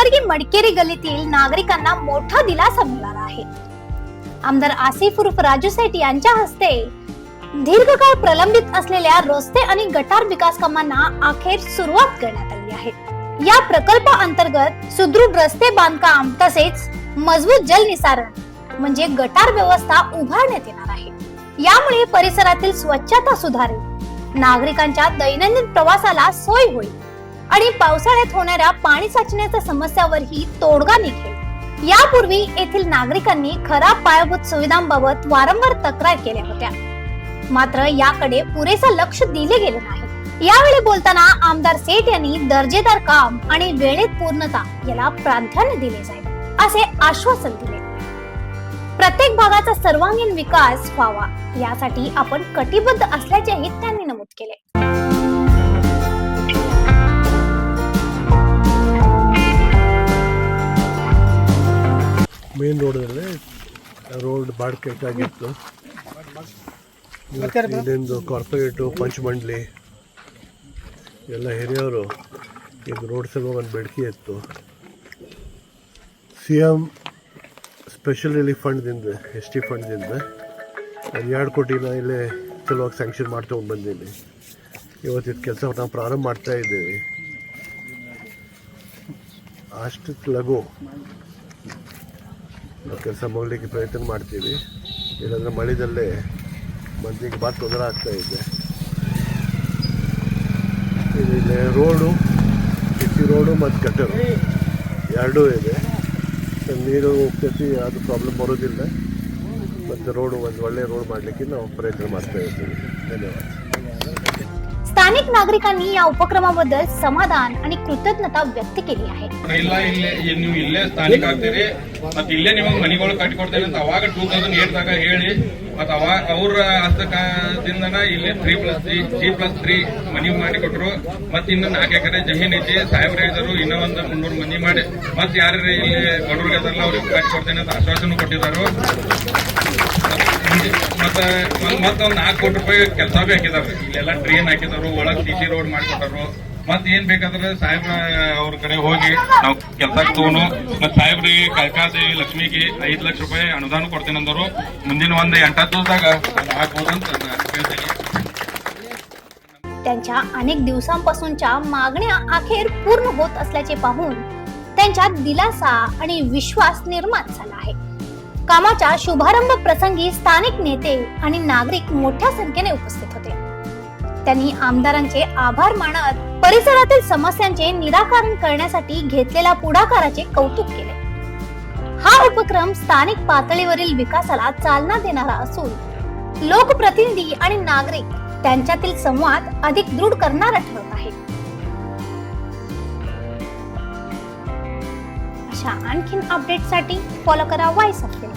खडकी मडकेरी गल्लीतील नागरिकांना मोठा दिलासा मिळाला आहे. आमदार आसिफ उर्फ राजू सेठ यांच्या हस्ते दीर्घकाळ प्रलंबित असलेल्या रस्ते आणि गटार विकास कामांना अखेर सुरुवात करण्यात आली आहे. या प्रकल्पाअंतर्गत सुदृढ रस्ते बांधकाम तसेच मजबूत जलनिसारण म्हणजे गटार व्यवस्था उभारण्यात येणार आहे. यामुळे परिसरातील स्वच्छता सुधारेल, नागरिकांच्या दैनंदिन प्रवासाला सोय होईल आणि पावसाळ्यात होणाऱ्या पाणी साचण्याच्या समस्यावरही तोडगा निघेल. यापूर्वी येथील नागरिकांनी खराब पायाभूत सुविधांबाबत वारंवार तक्रार केल्या होत्या, मात्र याकडे पुरेसा लक्ष दिले गेले नाही. यावेळी बोलताना आमदार सेठ यांनी दर्जेदार काम आणि वेळेत पूर्णता याला प्राधान्य दिले जाईल असे आश्वासन दिले. प्रत्येक भागाचा सर्वांगीण विकास व्हावा यासाठी आपण कटिबद्ध असल्याचेही त्यांनी नमूद केले. ಮೇನ್ ರೋಡಲ್ಲಿ ರೋಡ್ ಬಾಡ್ಬೇಕಾಗಿತ್ತು. ಇಲ್ಲಿಂದು ಕಾರ್ಪೊರೇಟು ಪಂಚಮಂಡ್ಲಿ ಎಲ್ಲ ಹಿರಿಯವರು ಈಗ ರೋಡ್ ಸಲುವಾಗಿ ಬೇಡಿಕೆ ಇತ್ತು. CM ಸ್ಪೆಷಲ್ ರಿಲೀಫ್ ಫಂಡ್ದಿಂದ ST ಫಂಡ್ದಿಂದ ಒಂದು 2 ಕೋಟಿನ ಇಲ್ಲೇ ಸಲುವಾಗಿ ಸ್ಯಾಂಕ್ಷನ್ ಮಾಡ್ತಗೊಂಡು ಬಂದೀನಿ. ಇವತ್ತು ಇದು ಕೆಲಸ ನಾವು ಪ್ರಾರಂಭ ಮಾಡ್ತಾ ಇದ್ದೀವಿ. ಅಷ್ಟು ಲಘು ನಾವು ಕೆಲಸ ಮಾಡಲಿಕ್ಕೆ ಪ್ರಯತ್ನ ಮಾಡ್ತೀವಿ. ಇಲ್ಲಾಂದರೆ ಮಳೆದಲ್ಲೇ ಮಂದಿಗೆ ಭಾಳ ತೊಂದರೆ ಆಗ್ತಾ ಇದೆ. ಇಲ್ಲಿ ರೋಡು, ಸಿಸಿ ರೋಡು ಮತ್ತು ಗಟರ್ ಎರಡೂ ಇದೆ. ನೀರು ಹೋಗ್ತೈತಿ, ಅದು ಪ್ರಾಬ್ಲಮ್ ಬರೋದಿಲ್ಲ. ಮತ್ತು ರೋಡು ಒಂದು ಒಳ್ಳೆಯ ರೋಡ್ ಮಾಡಲಿಕ್ಕೆ ನಾವು ಪ್ರಯತ್ನ ಮಾಡ್ತಾ ಇದ್ದೀವಿ. ಧನ್ಯವಾದ. स्थानिक नागरिकांनी या उपक्रमाबद्दल समाधान आणि कृतज्ञता व्यक्त केली आहे. ನೀವು ಇಲ್ಲೇ ಸ್ಥಾನಿಕ ಆಗ್ತೀರಿ ಮತ್ತೆ ಇಲ್ಲೇ ನಿಮಗೆ ಮನೆಗಳು ಕಟ್ಟಿಕೊಡ್ತೇವೆ ಅಂತ ಅವಾಗ 2008 ದಾಗ ಹೇಳಿ ಮತ್ತೆ ಅವಾಗ ಅವ್ರ ಹಸ್ತದಿಂದ ಇಲ್ಲಿ 3+3 ಮನಿ ಮಾಡಿ ಕೊಟ್ಟರು. ಮತ್ತೆ ಇನ್ನು 4 ಎಕರೆ ಜಮೀನ್ ಐತಿ. ಸಾಹೇಬ್ರ ಹೇಳಿದ್ರು ಇನ್ನೂ ಒಂದು 300 ಮನಿ ಮಾಡಿ ಮತ್ತೆ ಯಾರು ಇಲ್ಲಿ ಬಡವ್ರಿಗೆ ಅದಲ್ಲ ಅವ್ರಿಗೆ ಕಟ್ಟಿಕೊಡ್ತೇನೆ ಅಂತ ಆಶ್ವಾಸನೆ ಕೊಟ್ಟಿದ್ದಾರೆ. ಮತ್ತೆ ಒಂದು 4 ಕೋಟಿ ರೂಪಾಯಿ ಕೆಲಸ ಭೀ ಹಾಕಿದಾರೆ. ಇಲ್ಲೆಲ್ಲ ಟ್ರೈನ್ ಹಾಕಿದಾರು, ಒಳಗ್ CC ರೋಡ್ ಮಾಡಿಕೊಟ್ಟಾರು. ಮತ್ ಏನ್ ಬೇಕಾದ್ರೆ ಸಾಹೇಬ್ರ ಅವ್ರ ಕಡೆ ಹೋಗಿ ನಾವು ಕೆಲಸ ತಗೊಂಡು ಮತ್ ಸಾಹೇಬ್ರಿಗೆ ಕೈಕಾದೇವಿ ಲಕ್ಷ್ಮಿಗೆ 5 ಲಕ್ಷ ರೂಪಾಯಿ ಅನುದಾನ ಕೊಡ್ತೇನೆ ಅಂದರು. ಮುಂದಿನ ಒಂದು 8 ದಿವಸದಾಗ ಹಾಕ್ಬೋದಂತ ಹೇಳ್ತೇನೆ. त्यांच्या अनेक दिवसांपासूनच्या मागण्या अखेर पूर्ण होत असल्याचे पाहून त्यांच्यात दिलासा आणि विश्वास निर्माण झाला आहे. कामाच्या शुभारंभ प्रसंगी स्थानिक नेते आणि नागरिक मोठ्या संख्येने उपस्थित होते. त्यांनी आमदारांचे आभार मानत परिसरातील समस्यांचे निराकरण करण्यासाठी घेतलेल्या पुढाकाराचे कौतुक केले. हा उपक्रम स्थानिक पातळीवरील विकासाला चालना देणारा असून लोकप्रतिनिधी आणि नागरिक त्यांच्यातील संवाद अधिक दृढ करणारा ठरत आहे. अशा आणखीन अपडेटसाठी फॉलो करा व्हॉइस ऑफ फिल्म.